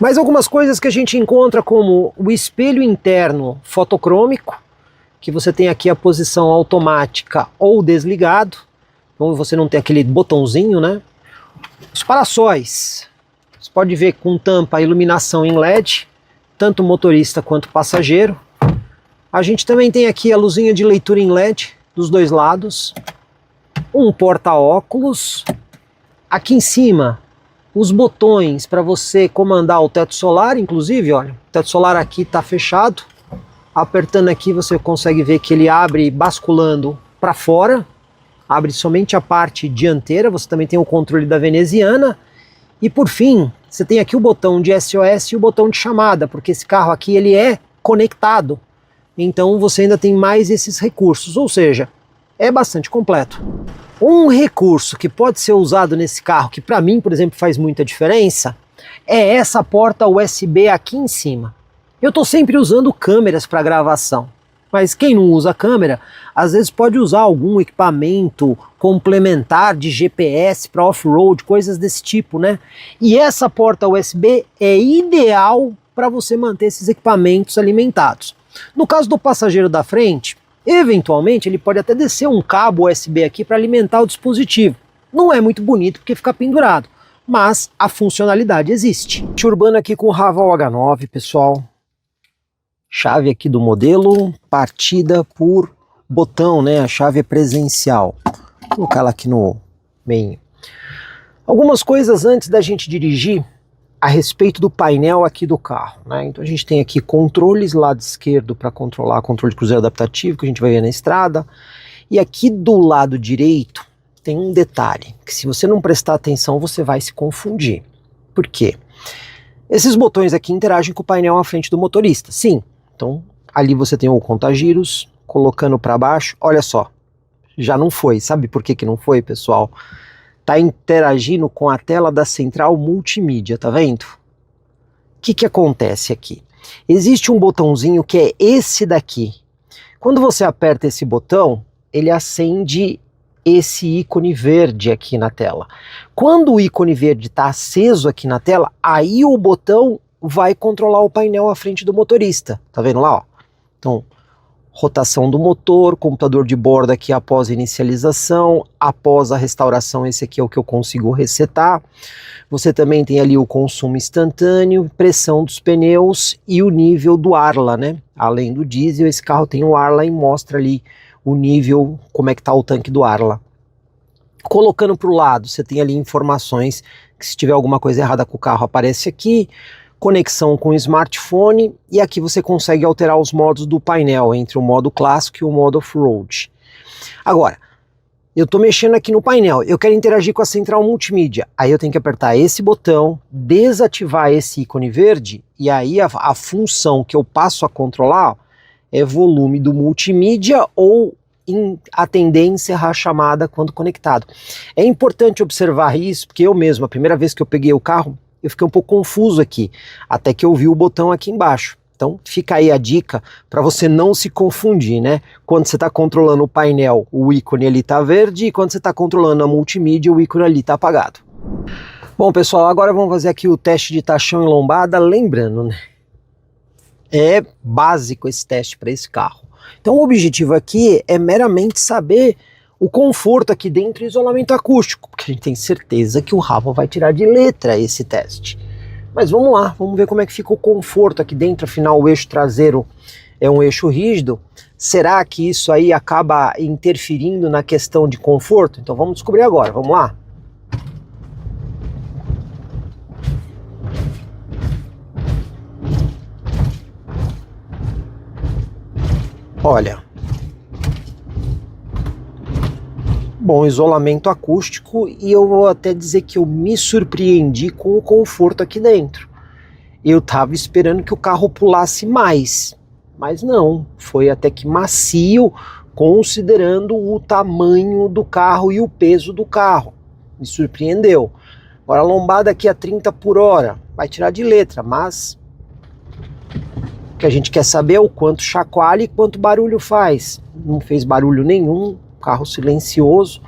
Mais algumas coisas que a gente encontra, como o espelho interno fotocrômico, que você tem aqui a posição automática ou desligado, então você não tem aquele botãozinho, né? Os parassóis, você pode ver com tampa iluminação em LED, tanto motorista quanto passageiro. A gente também tem aqui a luzinha de leitura em LED dos dois lados, um porta-óculos, aqui em cima os botões para você comandar o teto solar, inclusive, olha, o teto solar aqui está fechado, apertando aqui você consegue ver que ele abre basculando para fora, abre somente a parte dianteira, você também tem o controle da veneziana, e por fim, você tem aqui o botão de SOS e o botão de chamada, porque esse carro aqui ele é conectado, então você ainda tem mais esses recursos, ou seja, é bastante completo. Um recurso que pode ser usado nesse carro, que para mim, por exemplo, faz muita diferença, é essa porta USB aqui em cima. Eu estou sempre usando câmeras para gravação, mas quem não usa câmera, às vezes pode usar algum equipamento complementar de GPS para off-road, coisas desse tipo, né? E essa porta USB é ideal para você manter esses equipamentos alimentados. No caso do passageiro da frente, eventualmente ele pode até descer um cabo USB aqui para alimentar o dispositivo. Não é muito bonito porque fica pendurado, mas a funcionalidade existe. Urbano aqui com o Raval H9, pessoal. Chave aqui do modelo, partida por botão, né? A chave é presencial. Vou colocar ela aqui no meio. Algumas coisas antes da gente dirigir a respeito do painel aqui do carro, né? Então a gente tem aqui controles, lado esquerdo para controlar controle de cruzeiro adaptativo, que a gente vai ver na estrada, e aqui do lado direito tem um detalhe, que se você não prestar atenção você vai se confundir. Por quê? Esses botões aqui interagem com o painel à frente do motorista, sim. Então ali você tem o contagiros, colocando para baixo, olha só, já não foi. Sabe por que não foi, pessoal? Está interagindo com a tela da central multimídia, tá vendo? O que acontece aqui? Existe um botãozinho que é esse daqui. Quando você aperta esse botão, ele acende esse ícone verde aqui na tela. Quando o ícone verde está aceso aqui na tela, aí o botão vai controlar o painel à frente do motorista. Tá vendo lá, ó? Então, rotação do motor, computador de bordo aqui após a inicialização, após a restauração, esse aqui é o que eu consigo resetar. Você também tem ali o consumo instantâneo, pressão dos pneus e o nível do Arla, né? Além do diesel, esse carro tem o Arla e mostra ali o nível, como é que tá o tanque do Arla. Colocando para o lado, você tem ali informações que se tiver alguma coisa errada com o carro aparece aqui. Conexão com o smartphone, e aqui você consegue alterar os modos do painel entre o modo clássico e o modo off-road. Agora, eu estou mexendo aqui no painel, eu quero interagir com a central multimídia, aí eu tenho que apertar esse botão, desativar esse ícone verde, e aí a função que eu passo a controlar é volume do multimídia ou atender e encerrar a chamada quando conectado. É importante observar isso, porque eu mesmo, a primeira vez que eu peguei o carro, eu fiquei um pouco confuso aqui, até que eu vi o botão aqui embaixo. Então fica aí a dica para você não se confundir, né? Quando você está controlando o painel, o ícone ali está verde, e quando você está controlando a multimídia, o ícone ali está apagado. Bom, pessoal, agora vamos fazer aqui o teste de tração em lombada, lembrando, né? É básico esse teste para esse carro. Então o objetivo aqui é meramente saber o conforto aqui dentro e isolamento acústico, porque a gente tem certeza que o Raval vai tirar de letra esse teste. Mas vamos lá, vamos ver como é que fica o conforto aqui dentro, afinal o eixo traseiro é um eixo rígido. Será que isso aí acaba interferindo na questão de conforto? Então vamos descobrir agora, vamos lá? Olha, bom isolamento acústico, e eu vou até dizer que eu me surpreendi com o conforto aqui dentro. Eu estava esperando que o carro pulasse mais, mas não, foi até que macio, considerando o tamanho do carro e o peso do carro. Me surpreendeu. Agora a lombada aqui a 30 por hora, vai tirar de letra, mas o que a gente quer saber é o quanto chacoalha e quanto barulho faz. Não fez barulho nenhum, carro silencioso,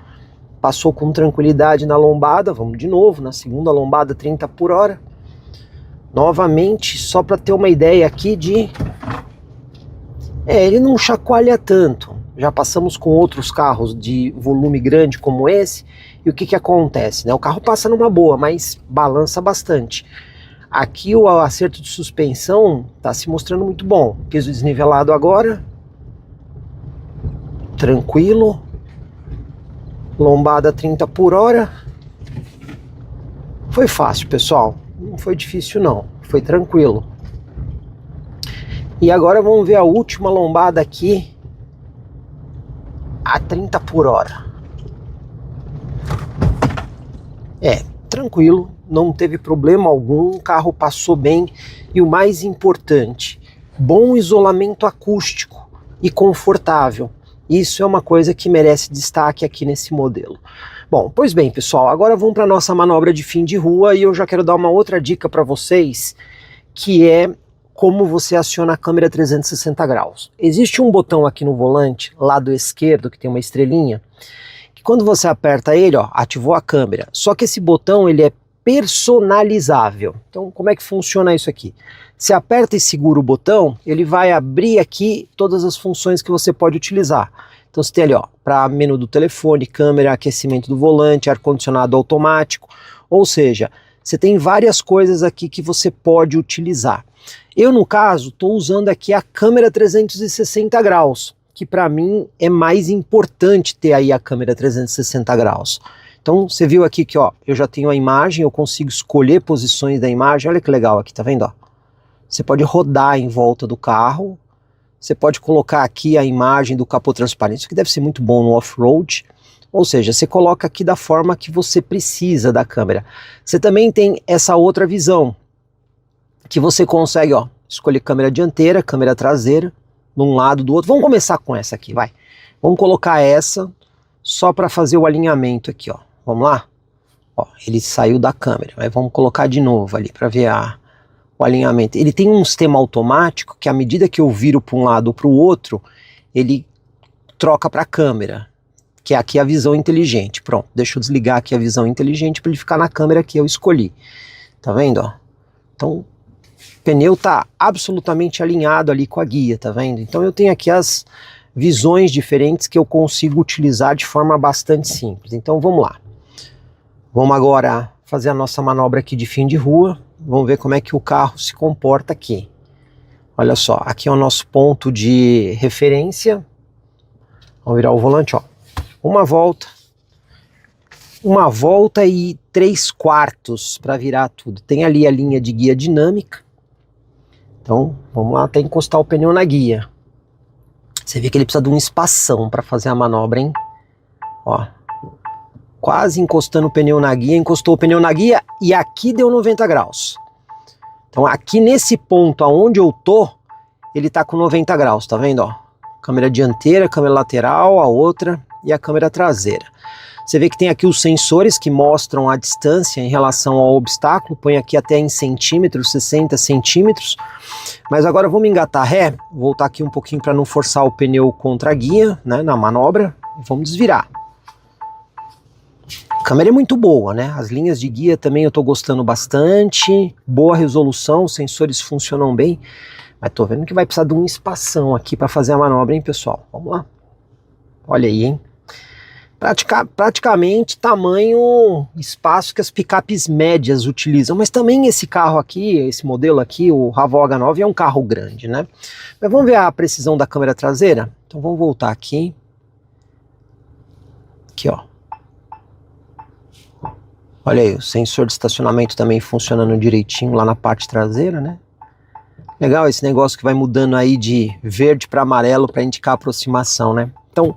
passou com tranquilidade na lombada. Vamos de novo, na segunda lombada 30 por hora. Novamente, só para ter uma ideia aqui de... ele não chacoalha tanto. Já passamos com outros carros de volume grande como esse, e o que acontece, né? O carro passa numa boa, mas balança bastante. Aqui o acerto de suspensão está se mostrando muito bom. Piso desnivelado agora. Tranquilo. Lombada 30 por hora. Foi fácil, pessoal. Não foi difícil não. Foi tranquilo. E agora vamos ver a última lombada aqui. A 30 por hora. Tranquilo. Não teve problema algum. O carro passou bem. E o mais importante, bom isolamento acústico e confortável. Isso é uma coisa que merece destaque aqui nesse modelo. Bom, pois bem, pessoal, agora vamos para a nossa manobra de fim de rua e eu já quero dar uma outra dica para vocês, que é como você aciona a câmera 360 graus. Existe um botão aqui no volante, lado esquerdo, que tem uma estrelinha, que quando você aperta ele, ó, ativou a câmera. Só que esse botão, ele é personalizável. Então, como é que funciona isso aqui? Você aperta e segura o botão, ele vai abrir aqui todas as funções que você pode utilizar. Então você tem ali, ó, para menu do telefone, câmera, aquecimento do volante, ar-condicionado automático, ou seja, você tem várias coisas aqui que você pode utilizar. Eu, no caso, estou usando aqui a câmera 360 graus, que para mim é mais importante ter aí a câmera 360 graus. Então você viu aqui que, ó, eu já tenho a imagem, eu consigo escolher posições da imagem, olha que legal aqui, tá vendo, ó? Você pode rodar em volta do carro, você pode colocar aqui a imagem do capô transparente, isso que deve ser muito bom no off-road, ou seja, você coloca aqui da forma que você precisa da câmera. Você também tem essa outra visão, que você consegue, ó, escolher câmera dianteira, câmera traseira, de um lado, do outro. Vamos começar com essa aqui, vai. Vamos colocar essa, só para fazer o alinhamento aqui, ó. Vamos lá? Ó, ele saiu da câmera, mas vamos colocar de novo ali para ver o alinhamento. Ele tem um sistema automático que à medida que eu viro para um lado ou para o outro, ele troca para a câmera, que é aqui a visão inteligente. Pronto, deixa eu desligar aqui a visão inteligente para ele ficar na câmera que eu escolhi. Tá vendo, ó? Então, o pneu tá absolutamente alinhado ali com a guia, tá vendo? Então eu tenho aqui as visões diferentes que eu consigo utilizar de forma bastante simples. Então vamos lá. Vamos agora fazer a nossa manobra aqui de fim de rua. Vamos ver como é que o carro se comporta aqui. Olha só, aqui é o nosso ponto de referência. Vamos virar o volante, ó. Uma volta e 3/4 para virar tudo. Tem ali a linha de guia dinâmica. Então, vamos lá até encostar o pneu na guia. Você vê que ele precisa de um espação para fazer a manobra, hein? Ó, quase encostando o pneu na guia, encostou o pneu na guia e aqui deu 90 graus. Então aqui nesse ponto aonde eu tô, ele tá com 90 graus, tá vendo, ó? Câmera dianteira, câmera lateral, a outra e a câmera traseira. Você vê que tem aqui os sensores que mostram a distância em relação ao obstáculo, põe aqui até em centímetros, 60 centímetros. Mas agora vamos engatar ré, voltar aqui um pouquinho para não forçar o pneu contra a guia, né, na manobra, e vamos desvirar. A câmera é muito boa, né? As linhas de guia também eu tô gostando bastante, boa resolução, os sensores funcionam bem, mas tô vendo que vai precisar de um espação aqui para fazer a manobra, hein, pessoal? Vamos lá. Olha aí, hein? Praticamente tamanho espaço que as picapes médias utilizam, mas também esse carro aqui, esse modelo aqui, o Raval H9 é um carro grande, né? Mas vamos ver a precisão da câmera traseira? Então vamos voltar aqui. Aqui, ó. Olha aí, o sensor de estacionamento também funcionando direitinho lá na parte traseira, né? Legal esse negócio que vai mudando aí de verde para amarelo para indicar a aproximação, né? Então,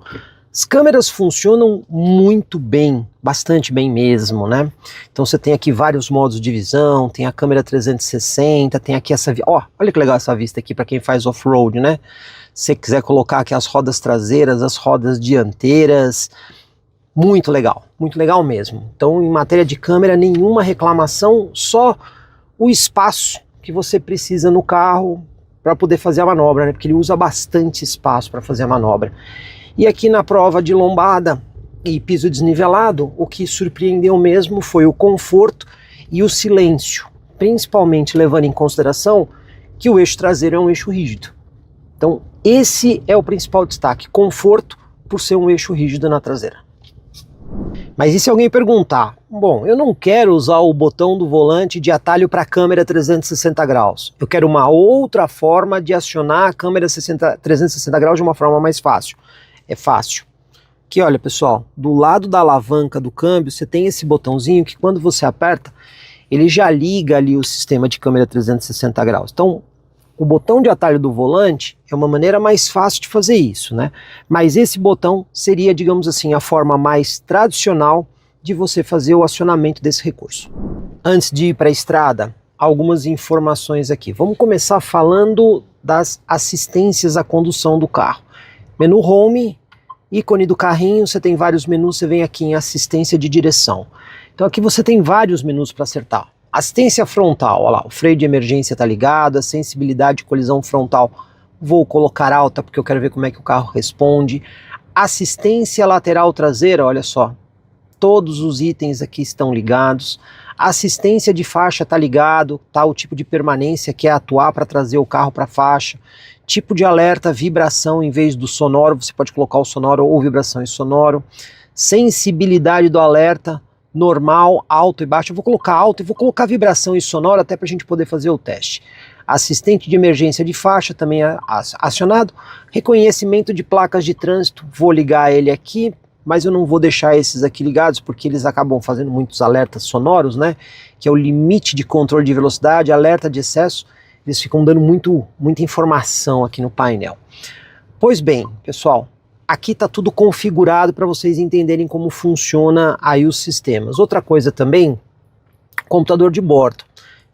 as câmeras funcionam muito bem, bastante bem mesmo, né? Então você tem aqui vários modos de visão, tem a câmera 360, tem aqui essa... Ó, olha que legal essa vista aqui para quem faz off-road, né? Se você quiser colocar aqui as rodas traseiras, as rodas dianteiras, muito legal mesmo. Então em matéria de câmera, nenhuma reclamação, só o espaço que você precisa no carro para poder fazer a manobra, né? Porque ele usa bastante espaço para fazer a manobra. E aqui na prova de lombada e piso desnivelado, o que surpreendeu mesmo foi o conforto e o silêncio. principalmente levando em consideração que o eixo traseiro é um eixo rígido. Então esse é o principal destaque, conforto por ser um eixo rígido na traseira. Mas e se alguém perguntar, bom, eu não quero usar o botão do volante de atalho para a câmera 360 graus, eu quero uma outra forma de acionar a câmera 360 graus de uma forma mais fácil. É fácil. Aqui, olha pessoal, do lado da alavanca do câmbio você tem esse botãozinho que quando você aperta, ele já liga ali o sistema de câmera 360 graus. Então, o botão de atalho do volante é uma maneira mais fácil de fazer isso, né? Mas esse botão seria, digamos assim, a forma mais tradicional de você fazer o acionamento desse recurso. Antes de ir para a estrada, algumas informações aqui. Vamos começar falando das assistências à condução do carro. Menu Home, ícone do carrinho, você tem vários menus, você vem aqui em assistência de direção. Então aqui você tem vários menus para acertar. Assistência frontal, olha lá, o freio de emergência está ligado, a sensibilidade de colisão frontal, vou colocar alta porque eu quero ver como é que o carro responde. Assistência lateral traseira, olha só, todos os itens aqui estão ligados. Assistência de faixa está ligado, tá o tipo de permanência que é atuar para trazer o carro para a faixa. Tipo de alerta, vibração em vez do sonoro, você pode colocar o sonoro ou vibração e sonoro. Sensibilidade do alerta, normal, alto e baixo. Eu vou colocar alto e vou colocar vibração e sonoro até para a gente poder fazer o teste. Assistente de emergência de faixa também acionado. Reconhecimento de placas de trânsito, vou ligar ele aqui, mas eu não vou deixar esses aqui ligados porque eles acabam fazendo muitos alertas sonoros, né? Que é o limite de controle de velocidade, alerta de excesso. Eles ficam dando muita informação aqui no painel. Pois bem, pessoal, aqui está tudo configurado para vocês entenderem como funciona aí os sistemas. Outra coisa também, computador de bordo.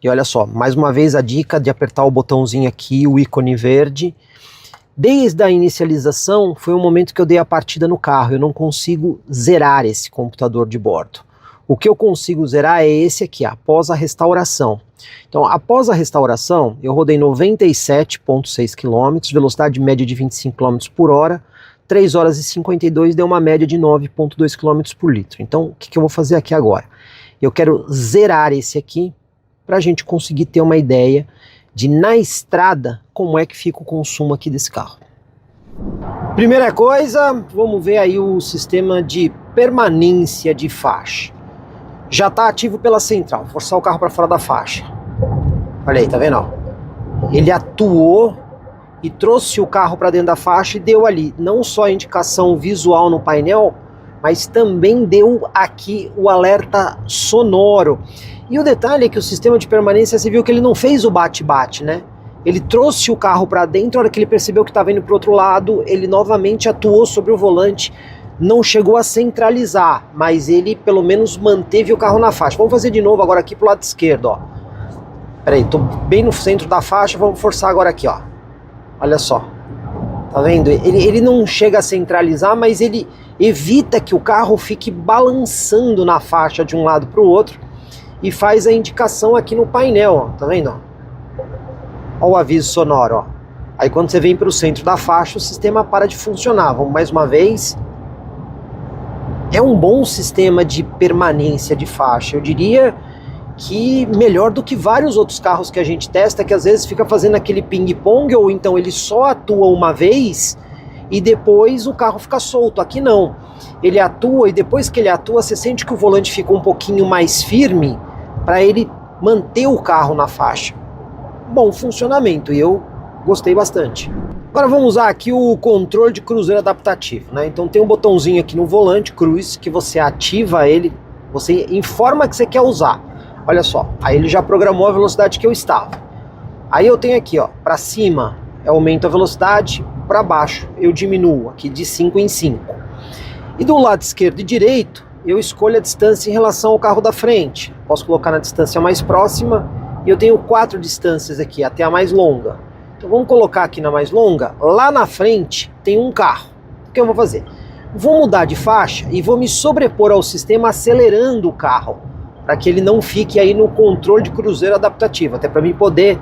E olha só, mais uma vez a dica de apertar o botãozinho aqui, o ícone verde. Desde a inicialização foi o momento que eu dei a partida no carro, eu não consigo zerar esse computador de bordo. O que eu consigo zerar é esse aqui, após a restauração. Então, após a restauração, eu rodei 97,6 km, velocidade média de 25 km por hora, 3 horas e 52 deu uma média de 9,2 km por litro. Então, o que eu vou fazer aqui agora? Eu quero zerar esse aqui, para a gente conseguir ter uma ideia de, na estrada, como é que fica o consumo aqui desse carro. Primeira coisa, vamos ver aí o sistema de permanência de faixa. Já está ativo pela central, forçar o carro para fora da faixa. Olha aí, tá vendo? Ele atuou e trouxe o carro para dentro da faixa e deu ali não só a indicação visual no painel, mas também deu aqui o alerta sonoro. E o detalhe é que o sistema de permanência, você viu que ele não fez o bate-bate, né? Ele trouxe o carro para dentro, a hora que ele percebeu que estava indo para o outro lado, ele novamente atuou sobre o volante. Não chegou a centralizar, mas ele pelo menos manteve o carro na faixa. Vamos fazer de novo agora aqui pro lado esquerdo, ó. Peraí, tô bem no centro da faixa, vamos forçar agora aqui, ó. Olha só. Tá vendo? Ele não chega a centralizar, mas ele evita que o carro fique balançando na faixa de um lado pro outro e faz a indicação aqui no painel, ó. Tá vendo? Ó o aviso sonoro, ó. Aí quando você vem pro centro da faixa, o sistema para de funcionar. Vamos mais uma vez. É um bom sistema de permanência de faixa, eu diria que melhor do que vários outros carros que a gente testa, que às vezes fica fazendo aquele ping-pong, ou então ele só atua uma vez e depois o carro fica solto. Aqui não, ele atua e depois que ele atua você sente que o volante fica um pouquinho mais firme para ele manter o carro na faixa. Bom funcionamento, e eu gostei bastante. Agora vamos usar aqui o controle de cruzeiro adaptativo, né? Então tem um botãozinho aqui no volante, Cruise, que você ativa ele, você informa que você quer usar. Olha só, aí ele já programou a velocidade que eu estava. Aí eu tenho aqui, ó, para cima eu aumento a velocidade, para baixo eu diminuo, aqui de 5 em 5. E do lado esquerdo e direito eu escolho a distância em relação ao carro da frente. Posso colocar na distância mais próxima e eu tenho 4 distâncias aqui, até a mais longa. Então vamos colocar aqui na mais longa, lá na frente tem um carro. O que eu vou fazer? Vou mudar de faixa e vou me sobrepor ao sistema acelerando o carro, para que ele não fique aí no controle de cruzeiro adaptativo, até para mim poder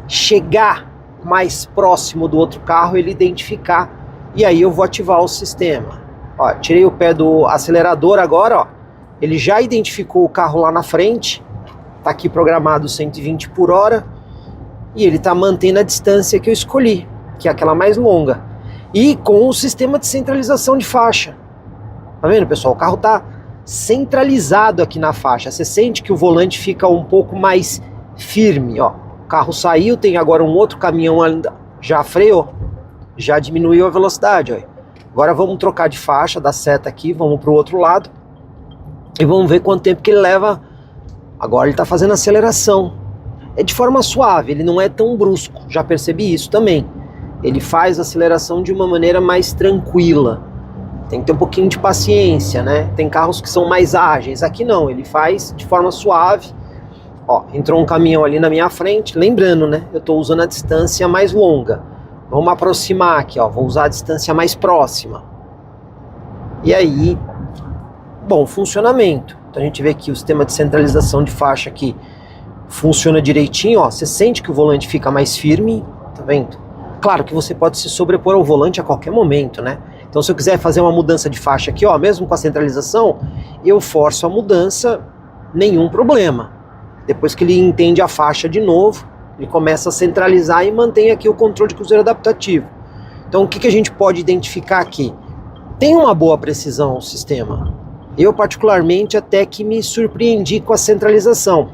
chegar mais próximo do outro carro, ele identificar, e aí eu vou ativar o sistema. Ó, tirei o pé do acelerador agora, ó, ele já identificou o carro lá na frente, Tá aqui programado 120 por hora e ele está mantendo a distância que eu escolhi, que é aquela mais longa. E com o sistema de centralização de faixa. Tá vendo, pessoal? O carro tá centralizado aqui na faixa. Você sente que o volante fica um pouco mais firme, ó. O carro saiu, tem agora um outro caminhão, já freou, já diminuiu a velocidade, ó. Agora vamos trocar de faixa, da seta aqui, vamos para o outro lado e vamos ver quanto tempo que ele leva. Agora ele está fazendo aceleração. É de forma suave, ele não é tão brusco, já percebi isso também. Ele faz a aceleração de uma maneira mais tranquila. Tem que ter um pouquinho de paciência, né? Tem carros que são mais ágeis, aqui não, ele faz de forma suave. Ó, entrou um caminhão ali na minha frente, lembrando, né? Eu estou usando a distância mais longa. Vamos aproximar aqui, ó, vou usar a distância mais próxima. E aí, bom, funcionamento. Então a gente vê que o sistema de centralização de faixa aqui funciona direitinho, ó. Você sente que o volante fica mais firme, tá vendo? Claro que você pode se sobrepor ao volante a qualquer momento, né? Então se eu quiser fazer uma mudança de faixa aqui, ó, mesmo com a centralização, eu forço a mudança, nenhum problema. Depois que ele entende a faixa de novo, ele começa a centralizar e mantém aqui o controle de cruzeiro adaptativo. Então o que a gente pode identificar aqui? Tem uma boa precisão o sistema. Eu particularmente até que me surpreendi com a centralização.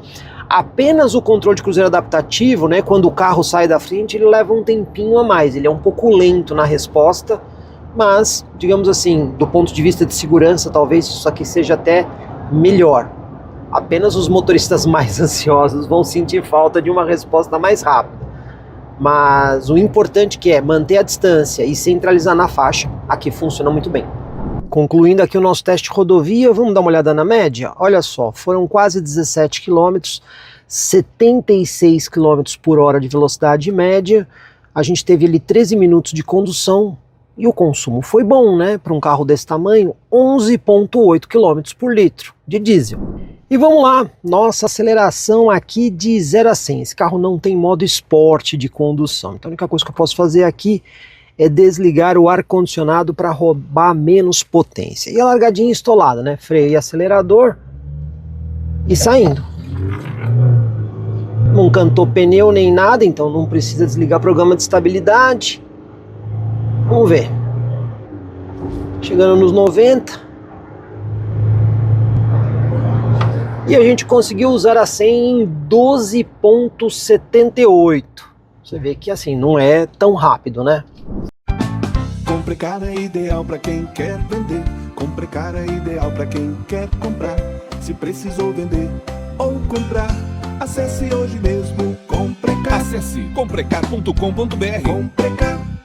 Apenas o controle de cruzeiro adaptativo, né, quando o carro sai da frente, ele leva um tempinho a mais. Ele é um pouco lento na resposta, mas, digamos assim, do ponto de vista de segurança, talvez isso aqui seja até melhor. Apenas os motoristas mais ansiosos vão sentir falta de uma resposta mais rápida. Mas o importante que é manter a distância e centralizar na faixa, aqui funciona muito bem. Concluindo aqui o nosso teste rodovia, vamos dar uma olhada na média? Olha só, foram quase 17 km, 76 km por hora de velocidade média. A gente teve ali 13 minutos de condução e o consumo foi bom, né? Para um carro desse tamanho, 11,8 km por litro de diesel. E vamos lá, nossa aceleração aqui de 0 a 100. Esse carro não tem modo esporte de condução, então a única coisa que eu posso fazer aqui é desligar o ar-condicionado para roubar menos potência. E a largadinha estolada, né? Freio e acelerador e saindo. Não cantou pneu nem nada, então não precisa desligar o programa de estabilidade. Vamos ver. Chegando nos 90. E a gente conseguiu usar a 100 em 12,78. Você vê que assim, não é tão rápido, né? Comprecar é ideal para quem quer vender. Comprecar é ideal para quem quer comprar. Se precisou vender ou comprar, acesse hoje mesmo Comprecar. Acesse comprecar.com.br. Comprecar.